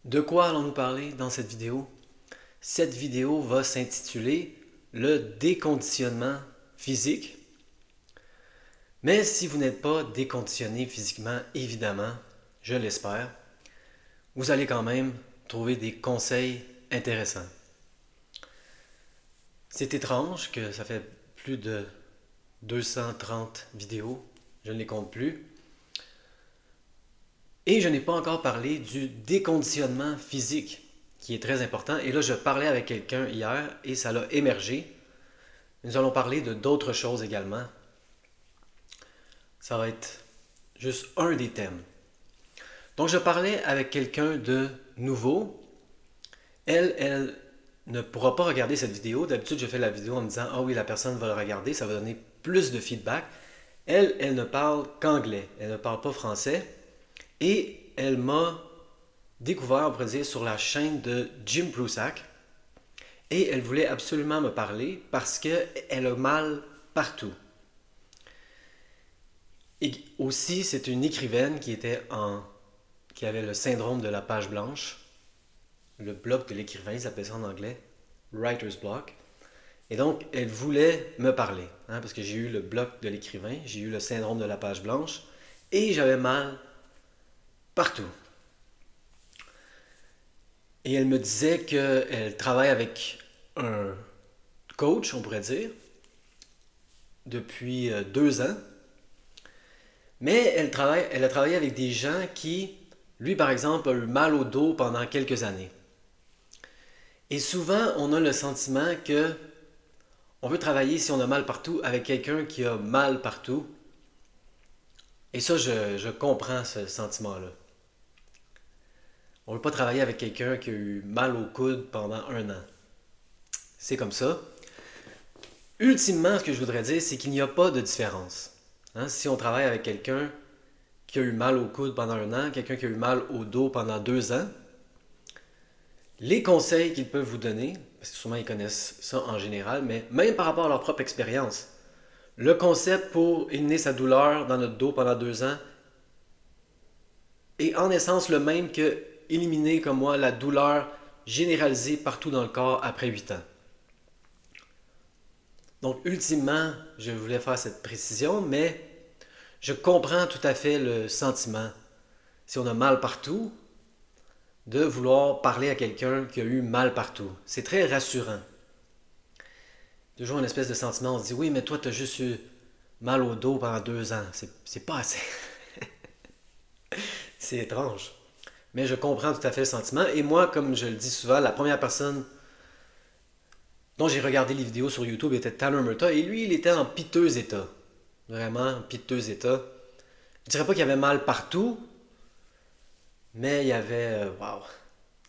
De quoi allons-nous parler dans cette vidéo? Cette vidéo va s'intituler le déconditionnement physique. Mais si vous n'êtes pas déconditionné physiquement, évidemment, je l'espère, vous allez quand même trouver des conseils intéressants. C'est étrange que ça fait plus de 230 vidéos, je ne les compte plus, et je n'ai pas encore parlé du déconditionnement physique, qui est très important. Et là, je parlais avec quelqu'un hier et ça l'a émergé. Nous allons parler de d'autres choses également. Ça va être juste un des thèmes. Donc, je parlais avec quelqu'un de nouveau. Elle ne pourra pas regarder cette vidéo. D'habitude, je fais la vidéo en me disant, ah oui, la personne va le regarder, ça va donner plus de feedback. Elle ne parle qu'anglais. Elle ne parle pas français. Et elle m'a découvert, on pourrait dire, sur la chaîne de Jim Prusak. Et elle voulait absolument me parler parce qu'elle a mal partout. Et aussi, c'est une écrivaine qui avait le syndrome de la page blanche. Le bloc de l'écrivain, ils appellent ça en anglais, writer's block. Et donc, elle voulait me parler, parce que j'ai eu le bloc de l'écrivain, j'ai eu le syndrome de la page blanche, et j'avais mal partout. Et elle me disait qu'elle travaille avec un coach, on pourrait dire, depuis 2 ans. Mais elle a travaillé avec des gens qui, lui par exemple, a eu mal au dos pendant quelques années. Et souvent, on a le sentiment que on veut travailler si on a mal partout avec quelqu'un qui a mal partout. Et ça, je comprends ce sentiment-là. On ne veut pas travailler avec quelqu'un qui a eu mal au coude pendant 1 an. C'est comme ça. Ultimement, ce que je voudrais dire, c'est qu'il n'y a pas de différence. Si on travaille avec quelqu'un qui a eu mal au coude pendant 1 an, quelqu'un qui a eu mal au dos pendant 2 ans, les conseils qu'ils peuvent vous donner, parce que sûrement ils connaissent ça en général, mais même par rapport à leur propre expérience, le concept pour éliminer sa douleur dans notre dos pendant 2 ans est en essence le même que éliminer, comme moi, la douleur généralisée partout dans le corps après 8 ans. Donc, ultimement, je voulais faire cette précision, mais je comprends tout à fait le sentiment, si on a mal partout, de vouloir parler à quelqu'un qui a eu mal partout. C'est très rassurant. Toujours une espèce de sentiment, on se dit, oui, mais toi, tu as juste eu mal au dos pendant 2 ans. C'est pas assez. C'est étrange. Mais je comprends tout à fait le sentiment. Et moi, comme je le dis souvent, la première personne dont j'ai regardé les vidéos sur YouTube était Tanner Murta. Et lui, il était en piteux état. Vraiment, en piteux état. Je dirais pas qu'il avait mal partout, mais il y avait... Waouh!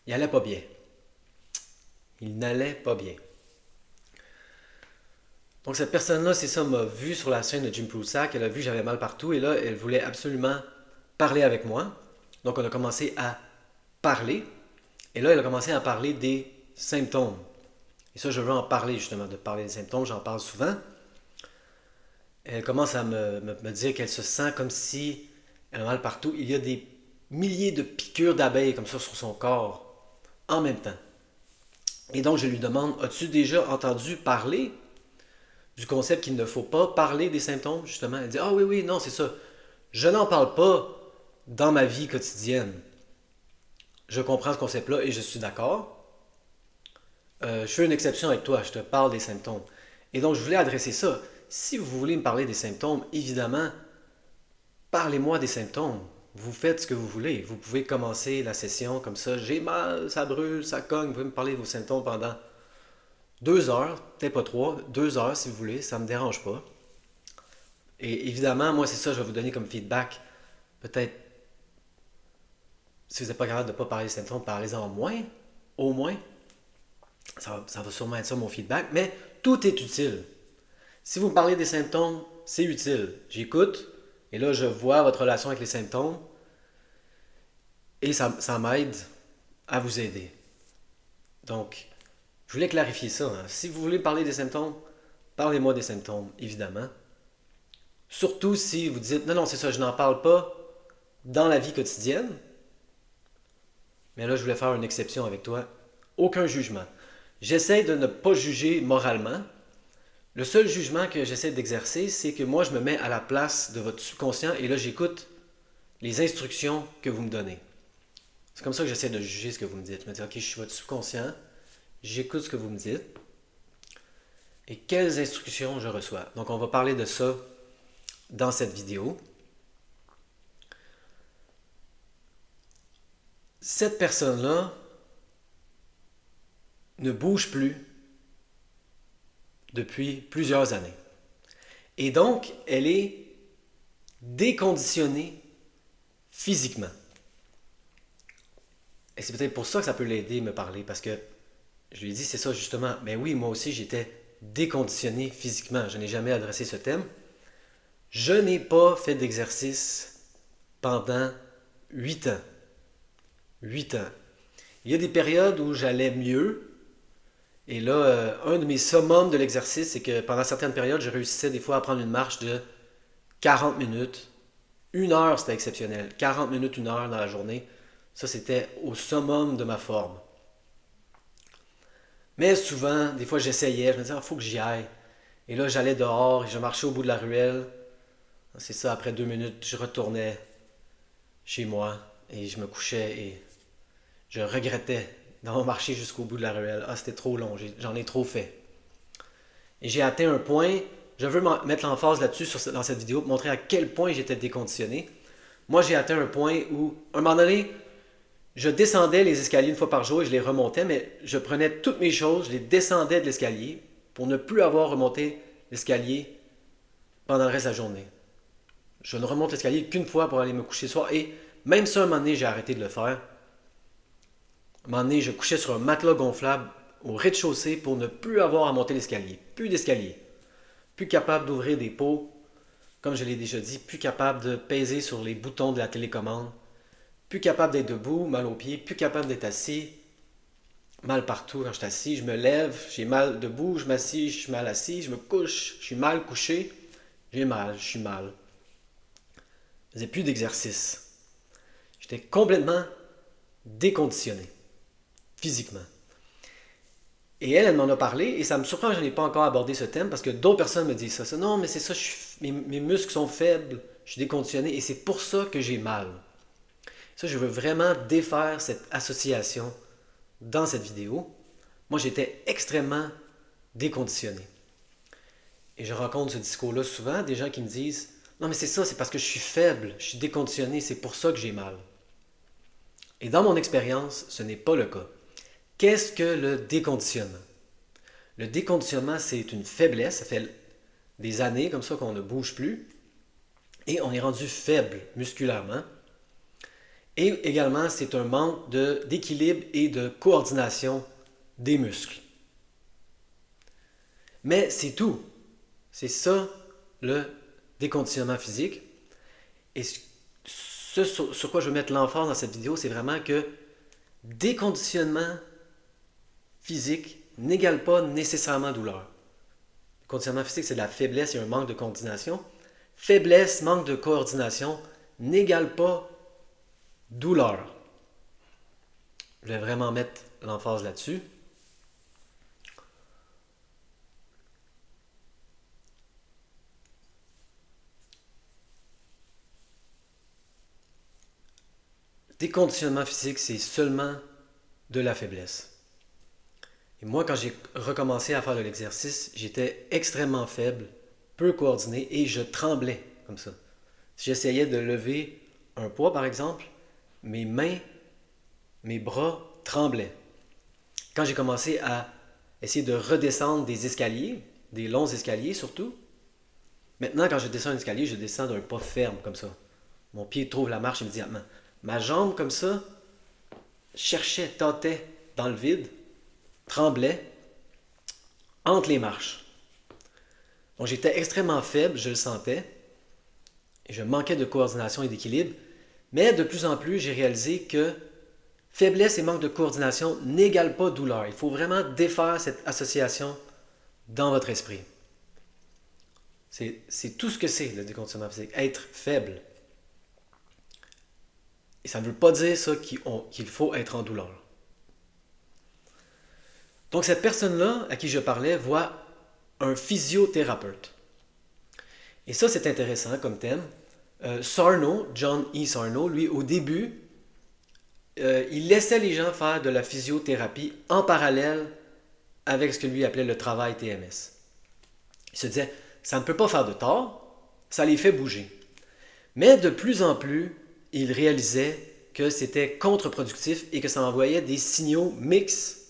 Il allait pas bien. Il n'allait pas bien. Donc cette personne-là, c'est ça, m'a vu sur la chaîne de Jim Prusak. Elle a vu que j'avais mal partout et là, elle voulait absolument parler avec moi. Donc on a commencé à parler. Et là, elle a commencé à parler des symptômes. Et ça, je veux en parler justement, de parler des symptômes. J'en parle souvent. Elle commence à me dire qu'elle se sent comme si elle a mal partout. Il y a des milliers de piqûres d'abeilles comme ça sur son corps en même temps. Et donc, je lui demande, as-tu déjà entendu parler du concept qu'il ne faut pas parler des symptômes, justement? Elle dit, ah oui, oui, non, c'est ça. Je n'en parle pas dans ma vie quotidienne. Je comprends ce concept-là et je suis d'accord. Je fais une exception avec toi, je te parle des symptômes. Et donc, je voulais adresser ça. Si vous voulez me parler des symptômes, évidemment, parlez-moi des symptômes. Vous faites ce que vous voulez. Vous pouvez commencer la session comme ça. J'ai mal, ça brûle, ça cogne. Vous pouvez me parler de vos symptômes pendant 2 heures, peut-être pas 3, 2 heures si vous voulez, ça ne me dérange pas. Et évidemment, moi, c'est ça, je vais vous donner comme feedback. Peut-être, si vous n'êtes pas capable de ne pas parler des symptômes, parlez-en moins, au moins. Ça va sûrement être ça mon feedback, mais tout est utile. Si vous me parlez des symptômes, c'est utile. J'écoute, et là, je vois votre relation avec les symptômes, et ça m'aide à vous aider. Donc, je voulais clarifier ça. Si vous voulez parler des symptômes, parlez-moi des symptômes, évidemment. Surtout si vous dites, non, non, c'est ça, je n'en parle pas dans la vie quotidienne. Mais là, je voulais faire une exception avec toi. Aucun jugement. J'essaie de ne pas juger moralement. Le seul jugement que j'essaie d'exercer, c'est que moi, je me mets à la place de votre subconscient et là, j'écoute les instructions que vous me donnez. C'est comme ça que j'essaie de juger ce que vous me dites. Je me dis, ok, je suis votre subconscient, j'écoute ce que vous me dites et quelles instructions je reçois. Donc, on va parler de ça dans cette vidéo. Cette personne-là ne bouge plus depuis plusieurs années. Et donc, elle est déconditionnée physiquement. Et c'est peut-être pour ça que ça peut l'aider à me parler, parce que je lui ai dit, c'est ça justement. Mais oui, moi aussi, j'étais déconditionné physiquement. Je n'ai jamais adressé ce thème. Je n'ai pas fait d'exercice pendant 8 ans. 8 ans. Il y a des périodes où j'allais mieux. Et là, un de mes summums de l'exercice, c'est que pendant certaines périodes, je réussissais des fois à prendre une marche de 40 minutes. Une heure, c'était exceptionnel. 40 minutes, une heure dans la journée. Ça, c'était au summum de ma forme. Mais souvent, des fois, j'essayais. Je me disais, il faut que j'y aille. Et là, j'allais dehors et je marchais au bout de la ruelle. C'est ça, après 2 minutes, je retournais chez moi et je me couchais et je regrettais d'avoir marché jusqu'au bout de la ruelle. Ah, c'était trop long, j'en ai trop fait. Et j'ai atteint un point, je veux mettre l'emphase là-dessus dans cette vidéo pour montrer à quel point j'étais déconditionné. Moi, j'ai atteint un point où, à un moment donné, je descendais les escaliers une fois par jour et je les remontais, mais je prenais toutes mes choses, je les descendais de l'escalier pour ne plus avoir remonté l'escalier pendant le reste de la journée. Je ne remonte l'escalier qu'une fois pour aller me coucher le soir et même ça, un moment donné, j'ai arrêté de le faire. Un moment donné, je couchais sur un matelas gonflable au rez-de-chaussée pour ne plus avoir à monter l'escalier. Plus d'escalier. Plus capable d'ouvrir des pots, comme je l'ai déjà dit, plus capable de peser sur les boutons de la télécommande, plus capable d'être debout, mal aux pieds, plus capable d'être assis, mal partout quand je suis assis, je me lève, j'ai mal debout, je m'assis, je suis mal assis, je me couche, je suis mal couché, j'ai mal, je suis mal. Je faisais plus d'exercice. J'étais complètement déconditionné, physiquement. Et elle m'en a parlé, et ça me surprend que je n'ai pas encore abordé ce thème, parce que d'autres personnes me disent ça. Non, mais c'est ça, mes muscles sont faibles, je suis déconditionné, et c'est pour ça que j'ai mal. Ça, je veux vraiment défaire cette association dans cette vidéo. Moi, j'étais extrêmement déconditionné. Et je rencontre ce discours-là souvent, des gens qui me disent non, mais c'est ça, c'est parce que je suis faible, je suis déconditionné, c'est pour ça que j'ai mal. Et dans mon expérience, ce n'est pas le cas. Qu'est-ce que le déconditionnement? Le déconditionnement, c'est une faiblesse. Ça fait des années comme ça qu'on ne bouge plus. Et on est rendu faible musculairement. Et également, c'est un manque d'équilibre et de coordination des muscles. Mais c'est tout. C'est ça le déconditionnement physique. Et ce sur quoi je veux mettre l'emphase dans cette vidéo, c'est vraiment que déconditionnement physique n'égale pas nécessairement douleur. Le conditionnement physique, c'est de la faiblesse et un manque de coordination. Faiblesse, manque de coordination n'égale pas douleur. Je vais vraiment mettre l'emphase là-dessus. Déconditionnement physique, c'est seulement de la faiblesse. Et moi, quand j'ai recommencé à faire de l'exercice, j'étais extrêmement faible, peu coordonné et je tremblais comme ça. Si j'essayais de lever un poids, par exemple, mes mains, mes bras tremblaient. Quand j'ai commencé à essayer de redescendre des escaliers, des longs escaliers surtout, maintenant, quand je descends un escalier, je descends d'un pas ferme comme ça. Mon pied trouve la marche immédiatement. Ma jambe comme ça cherchait, tâtait dans le vide, tremblait entre les marches. Donc j'étais extrêmement faible, je le sentais, et je manquais de coordination et d'équilibre, mais de plus en plus, j'ai réalisé que faiblesse et manque de coordination n'égalent pas douleur. Il faut vraiment défaire cette association dans votre esprit. C'est tout ce que c'est le déconditionnement physique, être faible. Et ça ne veut pas dire ça qu'il faut être en douleur. Donc cette personne-là à qui je parlais voit un physiothérapeute. Et ça, c'est intéressant comme thème. Sarno, John E. Sarno, lui, au début, il laissait les gens faire de la physiothérapie en parallèle avec ce que lui appelait le travail TMS. Il se disait, ça ne peut pas faire de tort, ça les fait bouger. Mais de plus en plus, il réalisait que c'était contre-productif et que ça envoyait des signaux mixtes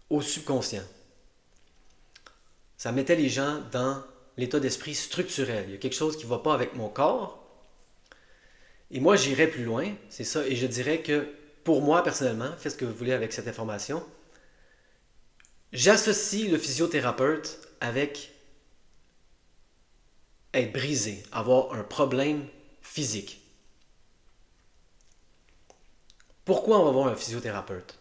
au subconscient. Ça mettait les gens dans l'état d'esprit structurel. Il y a quelque chose qui ne va pas avec mon corps. Et moi, j'irais plus loin, c'est ça, et je dirais que pour moi, personnellement, faites ce que vous voulez avec cette information, j'associe le physiothérapeute avec être brisé, avoir un problème physique. Pourquoi on va voir un physiothérapeute?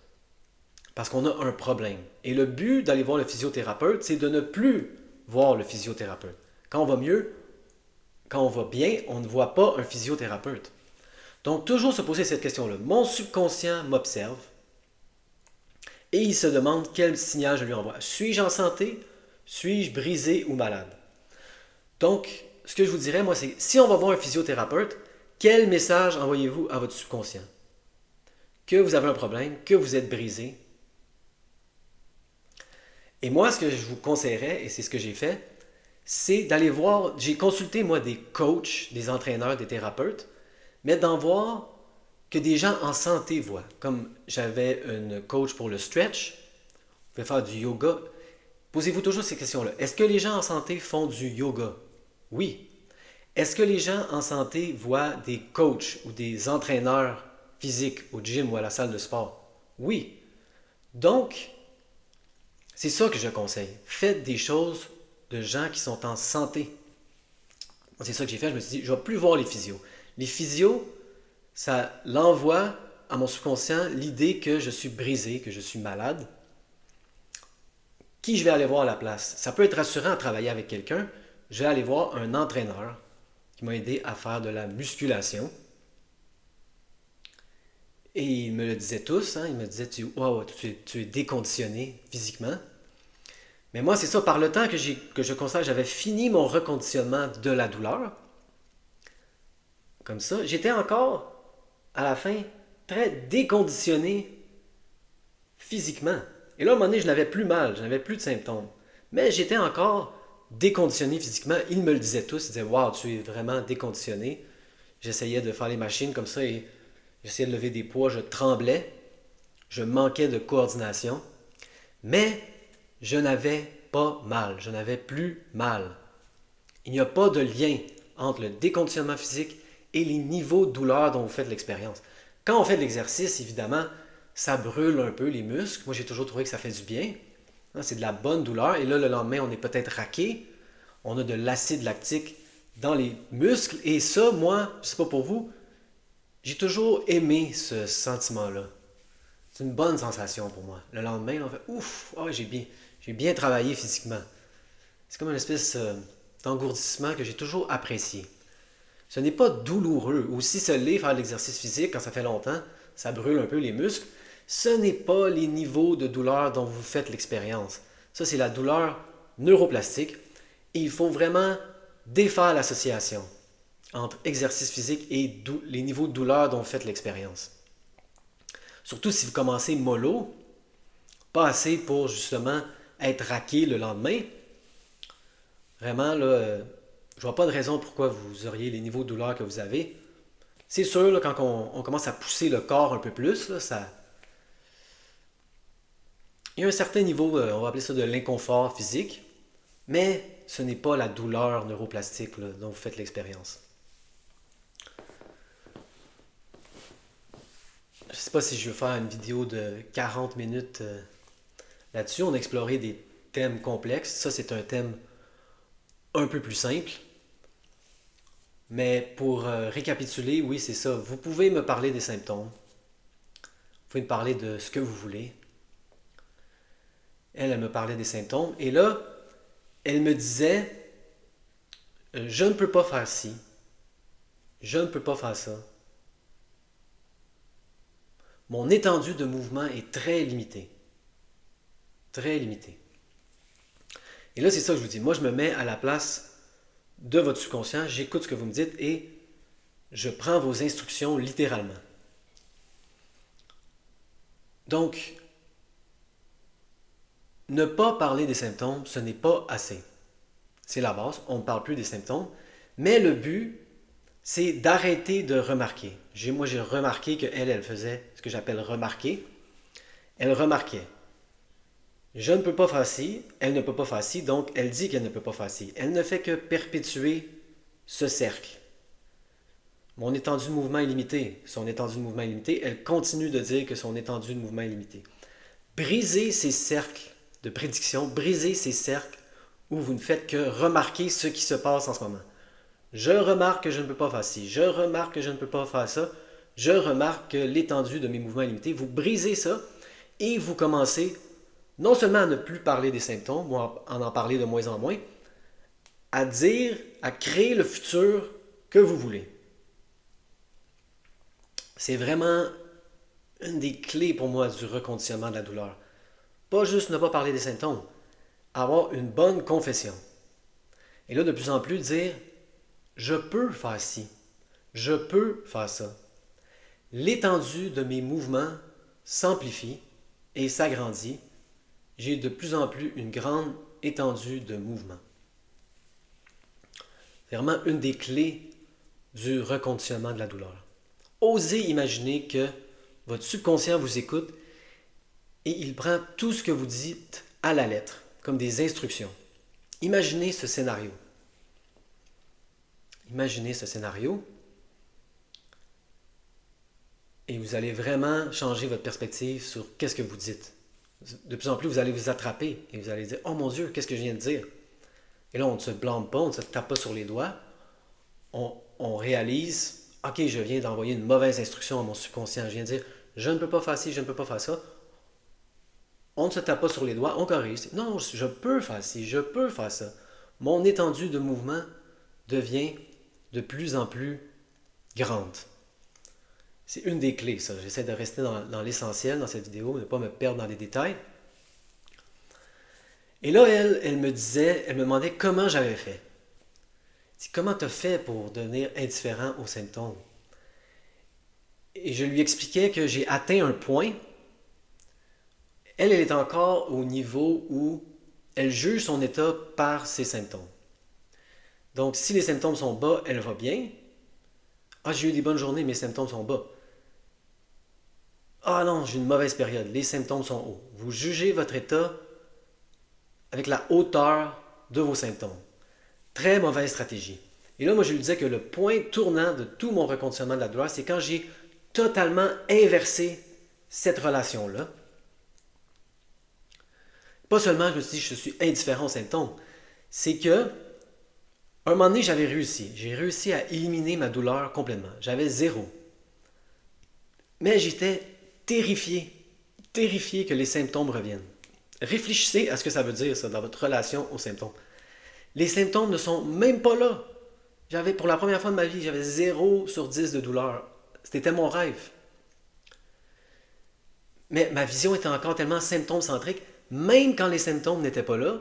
Parce qu'on a un problème. Et le but d'aller voir le physiothérapeute, c'est de ne plus voir le physiothérapeute. Quand on va mieux, quand on va bien, on ne voit pas un physiothérapeute. Donc, toujours se poser cette question-là. Mon subconscient m'observe et il se demande quel signal je lui envoie. Suis-je en santé? Suis-je brisé ou malade? Donc, ce que je vous dirais, moi, c'est si on va voir un physiothérapeute, quel message envoyez-vous à votre subconscient? Que vous avez un problème, que vous êtes brisé. Et moi, ce que je vous conseillerais, et c'est ce que j'ai fait, c'est d'aller voir, j'ai consulté moi des coachs, des entraîneurs, des thérapeutes, mais d'en voir que des gens en santé voient. Comme j'avais une coach pour le stretch, vous pouvez faire du yoga. Posez-vous toujours ces questions-là. Est-ce que les gens en santé font du yoga? Oui. Est-ce que les gens en santé voient des coachs ou des entraîneurs physiques au gym ou à la salle de sport? Oui. Donc, c'est ça que je conseille. Faites des choses de gens qui sont en santé. C'est ça que j'ai fait. Je me suis dit, je ne vais plus voir les physios. Les physios, ça l'envoie à mon subconscient l'idée que je suis brisé, que je suis malade. Qui je vais aller voir à la place? Ça peut être rassurant à travailler avec quelqu'un. Je vais aller voir un entraîneur qui m'a aidé à faire de la musculation. Et ils me le disaient tous, hein, ils me disaient, wow, tu es déconditionné physiquement. Mais moi, c'est ça, par le temps que je constate, j'avais fini mon reconditionnement de la douleur. Comme ça, j'étais encore, à la fin, très déconditionné physiquement. Et là, à un moment donné, je n'avais plus mal, je n'avais plus de symptômes. Mais j'étais encore déconditionné physiquement. Ils me le disaient tous, ils disaient, waouh, tu es vraiment déconditionné. J'essayais de faire les machines comme ça et j'essayais de lever des poids, je tremblais, je manquais de coordination. Mais je n'avais pas mal, je n'avais plus mal. Il n'y a pas de lien entre le déconditionnement physique et les niveaux de douleur dont vous faites l'expérience. Quand on fait de l'exercice, évidemment, ça brûle un peu les muscles. Moi, j'ai toujours trouvé que ça fait du bien. C'est de la bonne douleur. Et là, le lendemain, on est peut-être raqué. On a de l'acide lactique dans les muscles. Et ça, moi, je ne sais pas pour vous, j'ai toujours aimé ce sentiment-là. C'est une bonne sensation pour moi. Le lendemain, on fait ouf, oh, j'ai bien travaillé physiquement. C'est comme une espèce d'engourdissement que j'ai toujours apprécié. Ce n'est pas douloureux. Ou si ce l'est, faire de l'exercice physique quand ça fait longtemps, ça brûle un peu les muscles. Ce n'est pas les niveaux de douleur dont vous faites l'expérience. Ça, c'est la douleur neuroplastique. Et il faut vraiment défaire l'association entre exercice physique et les niveaux de douleur dont vous faites l'expérience. Surtout si vous commencez mollo, pas assez pour justement être raqué le lendemain. Vraiment, là, je vois pas de raison pourquoi vous auriez les niveaux de douleur que vous avez. C'est sûr, là, quand on commence à pousser le corps un peu plus, là, il y a un certain niveau, on va appeler ça de l'inconfort physique, mais ce n'est pas la douleur neuroplastique là, dont vous faites l'expérience. Je ne sais pas si je veux faire une vidéo de 40 minutes là-dessus. On a exploré des thèmes complexes. Ça, c'est un thème un peu plus simple. Mais pour récapituler, oui, c'est ça. Vous pouvez me parler des symptômes. Vous pouvez me parler de ce que vous voulez. Elle me parlait des symptômes. Et là, elle me disait, je ne peux pas faire ci. Je ne peux pas faire ça. mon étendue de mouvement est très limitée. Très limitée. Et là, c'est ça que je vous dis. Moi, je me mets à la place de votre subconscient, j'écoute ce que vous me dites et je prends vos instructions littéralement. Donc, ne pas parler des symptômes, ce n'est pas assez. C'est la base, on ne parle plus des symptômes, mais le but, c'est d'arrêter de remarquer. Moi, j'ai remarqué qu'elle faisait ce que j'appelle remarquer. Elle remarquait. Je ne peux pas faire ci, elle ne peut pas faire ci, donc elle dit qu'elle ne peut pas faire ci. Elle ne fait que perpétuer ce cercle. Mon étendue de mouvement est limitée. Son étendue de mouvement est limitée. Elle continue de dire que son étendue de mouvement est limitée. Brisez ces cercles de prédiction, brisez ces cercles où vous ne faites que remarquer ce qui se passe en ce moment. Je remarque que je ne peux pas faire ci, je remarque que je ne peux pas faire ça, je remarque que l'étendue de mes mouvements est limitée. Vous brisez ça et vous commencez non seulement à ne plus parler des symptômes ou à en parler de moins en moins, à dire, à créer le futur que vous voulez. C'est vraiment une des clés pour moi du reconditionnement de la douleur. Pas juste ne pas parler des symptômes, avoir une bonne confession. Et là, de plus en plus, dire je peux faire ci, je peux faire ça. L'étendue de mes mouvements s'amplifie et s'agrandit. J'ai de plus en plus une grande étendue de mouvement. C'est vraiment une des clés du reconditionnement de la douleur. Osez imaginer que votre subconscient vous écoute et il prend tout ce que vous dites à la lettre, comme des instructions. Imaginez ce scénario. Imaginez ce scénario et vous allez vraiment changer votre perspective sur qu'est-ce que vous dites. De plus en plus, vous allez vous attraper et vous allez dire « Oh mon Dieu, qu'est-ce que je viens de dire? » Et là, on ne se blâme pas, on ne se tape pas sur les doigts. On réalise « Ok, je viens d'envoyer une mauvaise instruction à mon subconscient. Je viens de dire « Je ne peux pas faire ci, je ne peux pas faire ça. » On ne se tape pas sur les doigts, on corrige. « Non, je peux faire ci, je peux faire ça. » Mon étendue de mouvement devient de plus en plus grande. C'est une des clés, ça. J'essaie de rester dans l'essentiel dans cette vidéo, de ne pas me perdre dans les détails. Et là, elle me demandait comment j'avais fait. Comment tu as fait pour devenir indifférent aux symptômes? Et je lui expliquais que j'ai atteint un point. Elle est encore au niveau où elle juge son état par ses symptômes. Donc, si les symptômes sont bas, elle va bien. Ah, j'ai eu des bonnes journées, mes symptômes sont bas. Ah non, j'ai une mauvaise période, les symptômes sont hauts. Vous jugez votre état avec la hauteur de vos symptômes. Très mauvaise stratégie. Et là, moi, je lui disais que le point tournant de tout mon reconditionnement de la douleur, c'est quand j'ai totalement inversé cette relation-là. Pas seulement je me suis dit je suis indifférent aux symptômes, c'est que un moment donné, j'avais réussi. J'ai réussi à éliminer ma douleur complètement. J'avais 0. Mais j'étais terrifié que les symptômes reviennent. Réfléchissez à ce que ça veut dire, ça, dans votre relation aux symptômes. Les symptômes ne sont même pas là. Pour la première fois de ma vie, j'avais 0 sur 10 de douleur. C'était mon rêve. Mais ma vision était encore tellement symptôme-centrique, même quand les symptômes n'étaient pas là,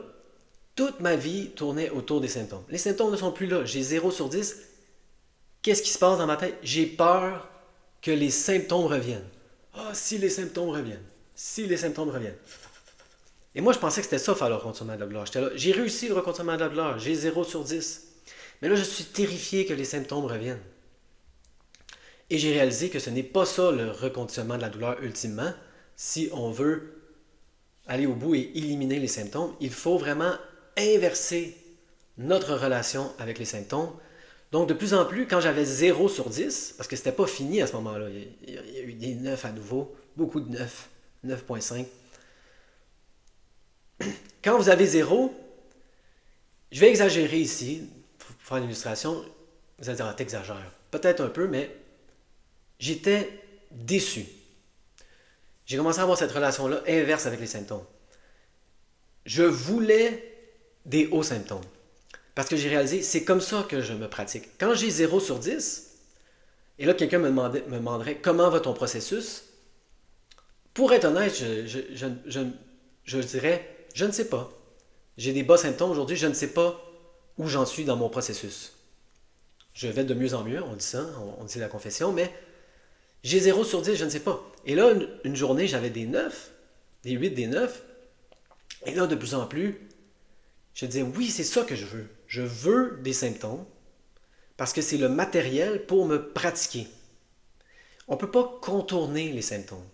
toute ma vie tournait autour des symptômes. Les symptômes ne sont plus là. J'ai 0 sur 10. Qu'est-ce qui se passe dans ma tête? J'ai peur que les symptômes reviennent. Ah, si les symptômes reviennent. Si les symptômes reviennent. Et moi, je pensais que c'était ça, faire le reconditionnement de la douleur. J'étais là, j'ai réussi le reconditionnement de la douleur. J'ai 0 sur 10. Mais là, je suis terrifié que les symptômes reviennent. Et j'ai réalisé que ce n'est pas ça le reconditionnement de la douleur ultimement. Si on veut aller au bout et éliminer les symptômes, il faut vraiment inverser notre relation avec les symptômes. Donc, de plus en plus, quand j'avais 0 sur 10, parce que c'était pas fini à ce moment-là, il y a eu des 9 à nouveau, beaucoup de 9, 9.5. Quand vous avez 0, je vais exagérer ici, pour faire une illustration, vous allez dire, ah, t'exagères. Peut-être un peu, mais j'étais déçu. J'ai commencé à avoir cette relation-là inverse avec les symptômes. Je voulais des hauts symptômes. Parce que j'ai réalisé, c'est comme ça que je me pratique. Quand j'ai 0 sur 10, et là quelqu'un me demanderait comment va ton processus, Pour être honnête, je dirais, je ne sais pas. J'ai des bas symptômes aujourd'hui, je ne sais pas où j'en suis dans mon processus. Je vais de mieux en mieux, on dit ça, on dit la confession, mais j'ai 0 sur 10, je ne sais pas. Et là, une journée, j'avais des 9, des 8, des 9. Et là, de plus en plus, je disais, oui, c'est ça que je veux. Je veux des symptômes parce que c'est le matériel pour me pratiquer. On ne peut pas contourner les symptômes.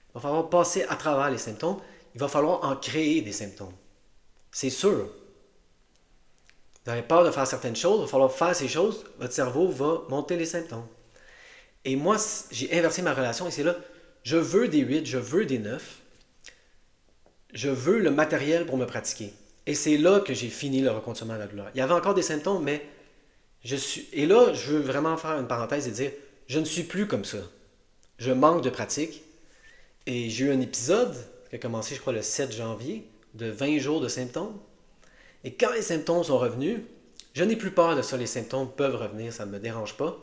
Il va falloir passer à travers les symptômes. Il va falloir en créer des symptômes. C'est sûr. Vous avez peur de faire certaines choses, il va falloir faire ces choses, votre cerveau va monter les symptômes. Et moi, j'ai inversé ma relation et c'est là, je veux des 8, je veux des 9, je veux le matériel pour me pratiquer. Et c'est là que j'ai fini le reconditionnement de la douleur. Il y avait encore des symptômes, mais je suis. Et là, je veux vraiment faire une parenthèse et dire, je ne suis plus comme ça. Je manque de pratique. Et j'ai eu un épisode qui a commencé, je crois, le 7 janvier, de 20 jours de symptômes. Et quand les symptômes sont revenus, je n'ai plus peur de ça. Les symptômes peuvent revenir, ça ne me dérange pas.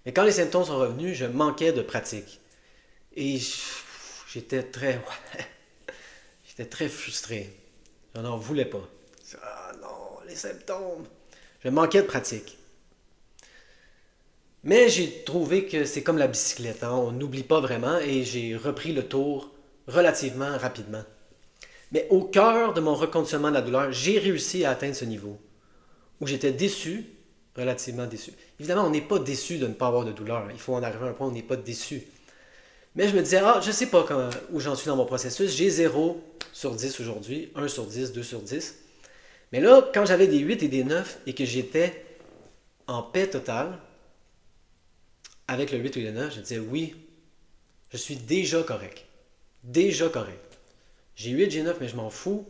Mais quand les symptômes sont revenus, je manquais de pratique. Et j'étais très, j'étais très frustré. Je n'en voulais pas. Ah non, les symptômes. Je manquais de pratique. Mais j'ai trouvé que c'est comme la bicyclette, hein, on n'oublie pas vraiment et j'ai repris le tour relativement rapidement. Mais au cœur de mon reconditionnement de la douleur, j'ai réussi à atteindre ce niveau où j'étais déçu, relativement déçu. Évidemment, on n'est pas déçu de ne pas avoir de douleur. Il faut en arriver à un point où on n'est pas déçu. Mais je me disais, je ne sais pas où j'en suis dans mon processus. J'ai 0 sur 10 aujourd'hui, 1 sur 10, 2 sur 10. Mais là, quand j'avais des 8 et des 9 et que j'étais en paix totale, avec le 8 ou le 9, je disais oui, je suis déjà correct. Déjà correct. J'ai 8, j'ai 9, mais je m'en fous.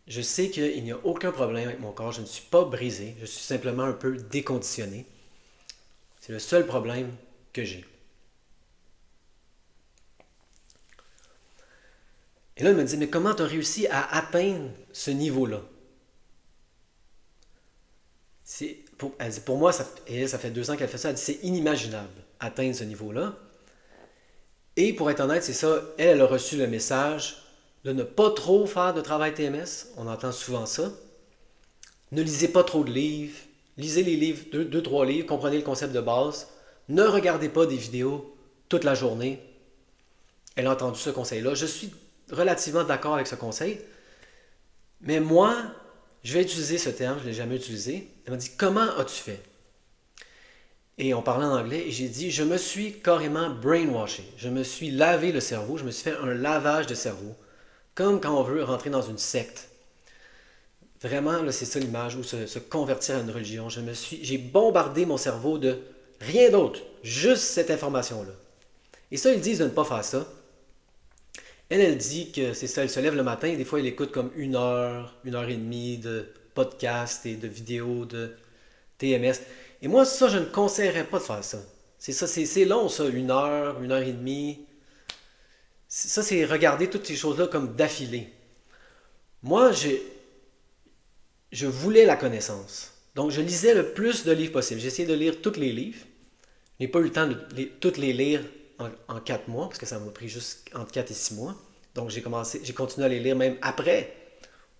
Je sais qu'il n'y a aucun problème avec mon corps. Je ne suis pas brisé. Je suis simplement un peu déconditionné. C'est le seul problème que j'ai. Et là, elle me dit, mais comment tu as réussi à atteindre ce niveau-là? Elle dit, pour moi, ça fait 2 ans qu'elle fait ça. Elle dit, c'est inimaginable, atteindre ce niveau-là. Et pour être honnête, c'est ça, elle a reçu le message de ne pas trop faire de travail TMS. On entend souvent ça. Ne lisez pas trop de livres. Lisez les livres, 2, 3 livres, comprenez le concept de base. Ne regardez pas des vidéos toute la journée. Elle a entendu ce conseil-là. Je suis relativement d'accord avec ce conseil. Mais moi, je vais utiliser ce terme, je ne l'ai jamais utilisé. Elle m'a dit, comment as-tu fait? Et on parlait en anglais et j'ai dit, je me suis carrément brainwashé. Je me suis lavé le cerveau, je me suis fait un lavage de cerveau. Comme quand on veut rentrer dans une secte. Vraiment, là, c'est ça l'image, ou se convertir à une religion. J'ai bombardé mon cerveau de rien d'autre, juste cette information-là. Et ça, ils disent de ne pas faire ça. Elle dit que c'est ça, elle se lève le matin et des fois, elle écoute comme 1 heure, 1 heure et demie de podcasts et de vidéos de TMS. Et moi, ça, je ne conseillerais pas de faire ça. C'est ça, c'est long, ça, 1 heure, 1 heure et demie. Ça, c'est regarder toutes ces choses-là comme d'affilée. Moi, je voulais la connaissance. Donc, je lisais le plus de livres possible. J'ai essayé de lire tous les livres. Je n'ai pas eu le temps de toutes les lire en 4 mois, parce que ça m'a pris juste entre 4 et 6 mois. Donc, j'ai continué à les lire même après,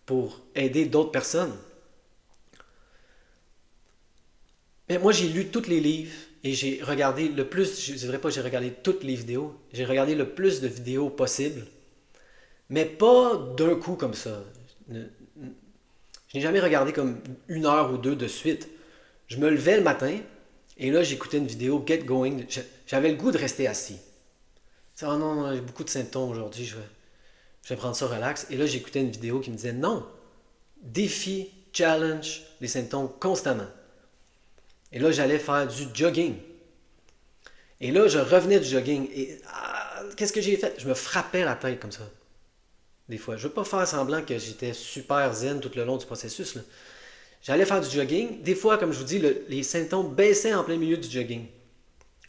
pour aider d'autres personnes. Mais moi, j'ai lu tous les livres et j'ai regardé le plus, je ne dirais pas que j'ai regardé toutes les vidéos, j'ai regardé le plus de vidéos possible, mais pas d'un coup comme ça. Je n'ai jamais regardé comme 1 heure ou 2 de suite. Je me levais le matin et là, j'écoutais une vidéo Get Going. J'avais le goût de rester assis. Oh non, j'ai beaucoup de symptômes aujourd'hui, je vais prendre ça relax. Et là, j'écoutais une vidéo qui me disait non, défi, challenge les symptômes constamment. Et là, j'allais faire du jogging. Et là, je revenais du jogging. Et qu'est-ce que j'ai fait? Je me frappais la tête comme ça. Des fois. Je ne veux pas faire semblant que j'étais super zen tout le long du processus, là. J'allais faire du jogging. Des fois, comme je vous dis, les symptômes baissaient en plein milieu du jogging.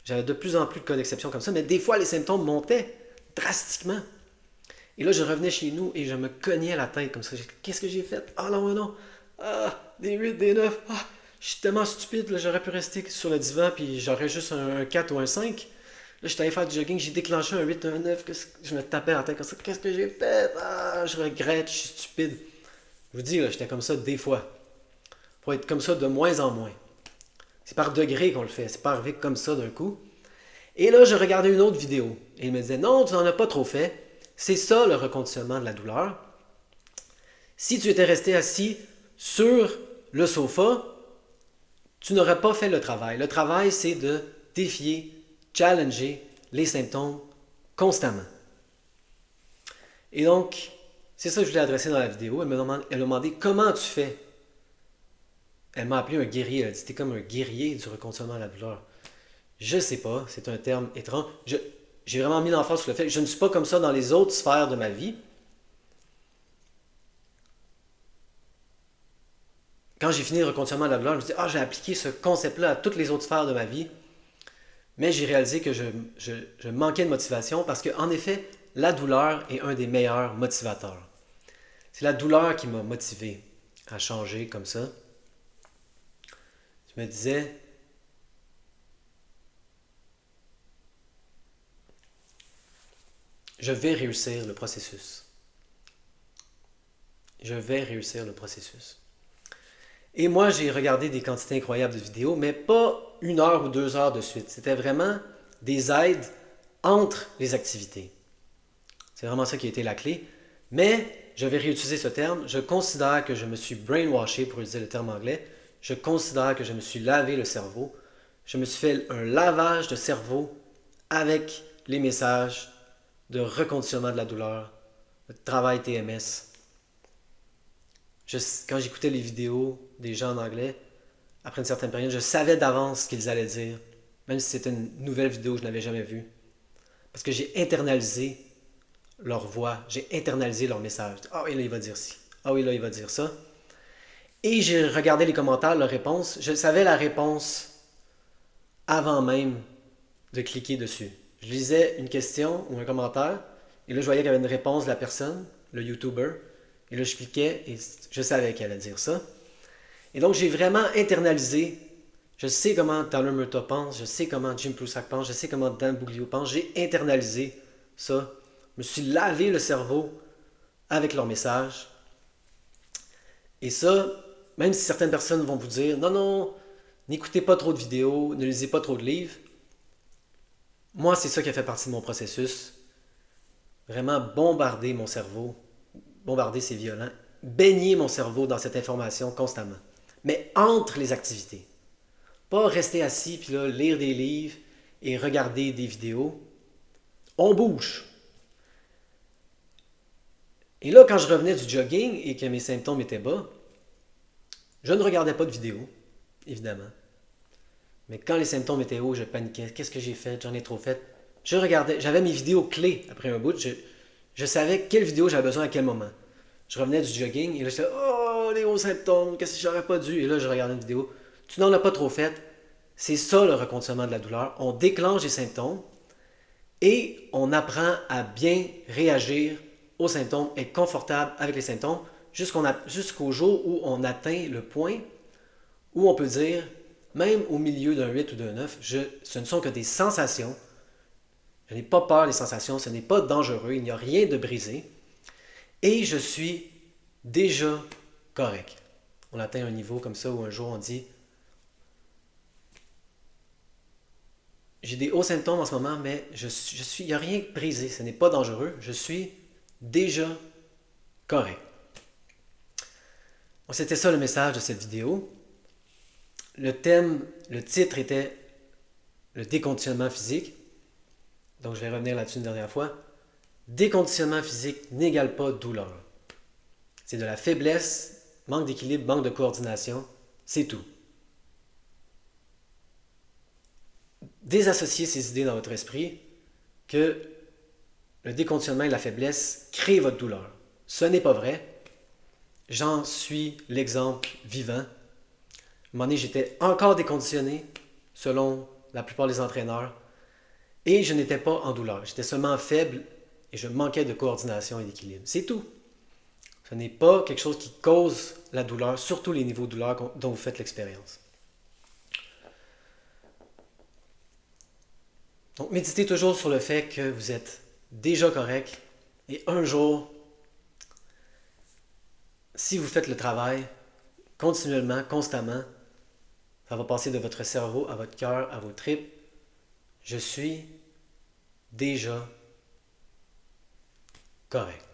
J'avais de plus en plus de cas d'exception comme ça, mais des fois, les symptômes montaient drastiquement. Et là, je revenais chez nous et je me cognais la tête comme ça. Qu'est-ce que j'ai fait? Ah non, non. Des 8, des 9. Je suis tellement stupide, là, j'aurais pu rester sur le divan puis j'aurais juste un 4 ou un 5. Là, j'étais allé faire du jogging, j'ai déclenché un 8, un 9, je me tapais la tête comme ça. Qu'est-ce que j'ai fait? Ah, je regrette, je suis stupide. Je vous dis, là, j'étais comme ça des fois. Faut être comme ça de moins en moins. C'est par degré qu'on le fait, c'est pas arrivé comme ça d'un coup. Et là, je regardais une autre vidéo. Et il me disait, non, tu n'en as pas trop fait. C'est ça le reconditionnement de la douleur. Si tu étais resté assis sur le sofa, tu n'aurais pas fait le travail. Le travail, c'est de défier, challenger les symptômes constamment. Et donc, c'est ça que je voulais adresser dans la vidéo. Elle m'a demandé comment tu fais. Elle m'a appelé un guerrier. Elle a dit, t'es comme un guerrier du reconditionnement de la douleur. Je sais pas, c'est un terme étrange. J'ai vraiment mis l'emphase sur le fait que je ne suis pas comme ça dans les autres sphères de ma vie. Quand j'ai fini le reconditionnement de la douleur, je me suis dit, j'ai appliqué ce concept-là à toutes les autres sphères de ma vie. Mais j'ai réalisé que je manquais de motivation parce qu'en effet, la douleur est un des meilleurs motivateurs. C'est la douleur qui m'a motivé à changer comme ça. Je me disais, je vais réussir le processus. Je vais réussir le processus. Et moi, j'ai regardé des quantités incroyables de vidéos, mais pas 1 heure ou 2 heures de suite. C'était vraiment des aides entre les activités. C'est vraiment ça qui a été la clé. Mais je vais réutiliser ce terme. Je considère que je me suis brainwashé, pour utiliser le terme anglais. Je considère que je me suis lavé le cerveau. Je me suis fait un lavage de cerveau avec les messages de reconditionnement de la douleur, de travail TMS. Quand j'écoutais les vidéos des gens en anglais, après une certaine période, je savais d'avance ce qu'ils allaient dire, même si c'était une nouvelle vidéo que je n'avais jamais vue. Parce que j'ai internalisé leur voix, j'ai internalisé leur message. Ah oui, là, il va dire ci. Ah oui, là, il va dire ça. Et j'ai regardé les commentaires, leurs réponses. Je savais la réponse avant même de cliquer dessus. Je lisais une question ou un commentaire, et là, je voyais qu'il y avait une réponse de la personne, le YouTuber, et là, je cliquais et je savais qu'elle allait dire ça. Et donc, j'ai vraiment internalisé. Je sais comment Tyler Murtaugh pense, je sais comment Jim Prusak pense, je sais comment Dan Buglio pense. J'ai internalisé ça. Je me suis lavé le cerveau avec leurs messages. Et ça, même si certaines personnes vont vous dire, non, non, n'écoutez pas trop de vidéos, ne lisez pas trop de livres. Moi, c'est ça qui a fait partie de mon processus. Vraiment bombarder mon cerveau. Bombarder, c'est violent. Baigner mon cerveau dans cette information constamment. Mais entre les activités. Pas rester assis puis là, lire des livres et regarder des vidéos. On bouge. Et là, quand je revenais du jogging et que mes symptômes étaient bas, je ne regardais pas de vidéos, évidemment. Mais quand les symptômes étaient hauts, je paniquais. Qu'est-ce que j'ai fait? J'en ai trop fait. Je regardais. J'avais mes vidéos clés après un bout. Je savais quelle vidéo j'avais besoin à quel moment. Je revenais du jogging et là, j'étais oh, les hauts symptômes, qu'est-ce que j'aurais pas dû? Et là, je regardais une vidéo. Tu n'en as pas trop fait. C'est ça le reconditionnement de la douleur. On déclenche les symptômes et on apprend à bien réagir aux symptômes, être confortable avec les symptômes jusqu'au jour où on atteint le point où on peut dire, même au milieu d'un 8 ou d'un 9, ce ne sont que des sensations. Je n'ai pas peur des sensations, ce n'est pas dangereux, il n'y a rien de brisé. Et je suis déjà correct. On atteint un niveau comme ça où un jour on dit j'ai des hauts symptômes en ce moment, mais il n'y a rien de brisé, ce n'est pas dangereux, je suis déjà correct. Donc, c'était ça le message de cette vidéo. Le titre était le déconditionnement physique. Donc je vais revenir là-dessus une dernière fois. Déconditionnement physique n'égale pas douleur. C'est de la faiblesse, manque d'équilibre, manque de coordination, c'est tout. Désassociez ces idées dans votre esprit que le déconditionnement et la faiblesse créent votre douleur. Ce n'est pas vrai. J'en suis l'exemple vivant. À un moment donné, j'étais encore déconditionné, selon la plupart des entraîneurs, et je n'étais pas en douleur. J'étais seulement faible et je manquais de coordination et d'équilibre. C'est tout. Ce n'est pas quelque chose qui cause la douleur, surtout les niveaux de douleur dont vous faites l'expérience. Donc, méditez toujours sur le fait que vous êtes déjà correct et un jour, si vous faites le travail continuellement, constamment, ça va passer de votre cerveau à votre cœur, à vos tripes. Je suis déjà correct.